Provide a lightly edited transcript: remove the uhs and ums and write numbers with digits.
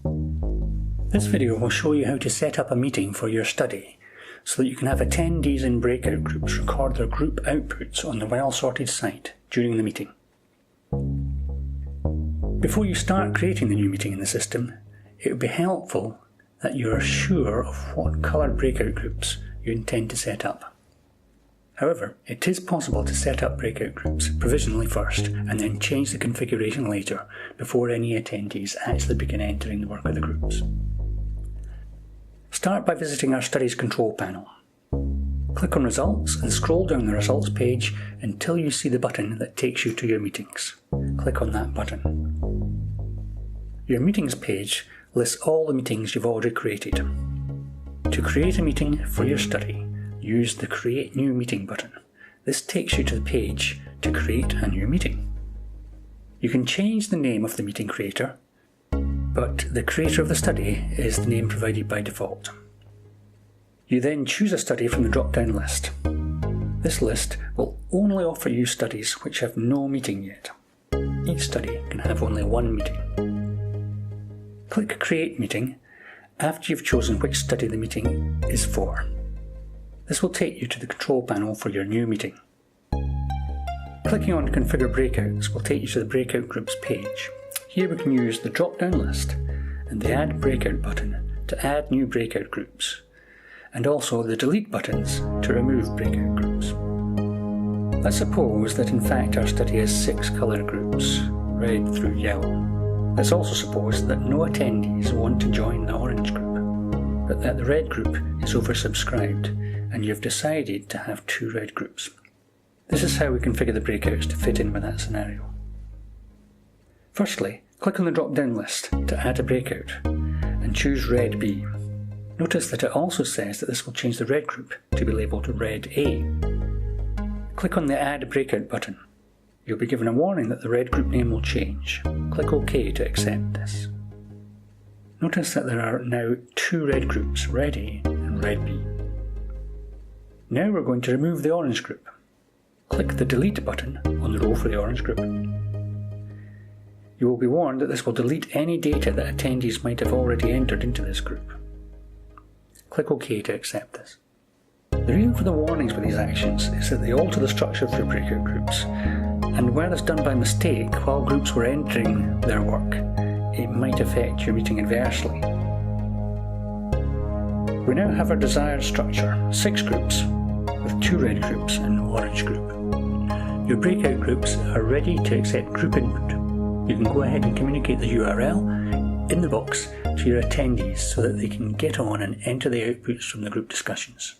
This video will show you how to set up a meeting for your study so that you can have attendees in breakout groups record their group outputs on the Well-Sorted site during the meeting. Before you start creating the new meeting in the system, it would be helpful that you are sure of what coloured breakout groups you intend to set up. However, it is possible to set up breakout groups provisionally first and then change the configuration later before any attendees actually begin entering the work of the groups. Start by visiting our Studies control panel. Click on Results and scroll down the Results page until you see the button that takes you to your meetings. Click on that button. Your Meetings page lists all the meetings you've already created. To create a meeting for your study, use the Create New Meeting button. This takes you to the page to create a new meeting. You can change the name of the meeting creator, but the creator of the study is the name provided by default. You then choose a study from the drop-down list. This list will only offer you studies which have no meeting yet. Each study can have only one meeting. Click Create Meeting after you've chosen which study the meeting is for. This will take you to the control panel for your new meeting. Clicking on Configure Breakouts will take you to the Breakout Groups page. Here we can use the drop-down list and the Add Breakout button to add new breakout groups, and also the Delete buttons to remove breakout groups. Let's suppose that in fact our study has 6 colour groups, red through yellow. Let's also suppose that no attendees want to join the orange group, but that the red group is oversubscribed and you've decided to have 2 red groups. This is how we configure the breakouts to fit in with that scenario. Firstly, click on the drop-down list to add a breakout and choose Red B. Notice that it also says that this will change the red group to be labelled Red A. Click on the Add Breakout button. You'll be given a warning that the red group name will change. Click OK to accept this. Notice that there are now 2 red groups, Red A and Red B. Now we're going to remove the orange group. Click the Delete button on the row for the orange group. You will be warned that this will delete any data that attendees might have already entered into this group. Click OK to accept this. The reason for the warnings with these actions is that they alter the structure of your breakout groups, and where that's done by mistake while groups were entering their work, it might affect your meeting adversely. We now have our desired structure, 6 groups, with 2 red groups and no orange group. Your breakout groups are ready to accept group input. You can go ahead and communicate the URL in the box to your attendees so that they can get on and enter the outputs from the group discussions.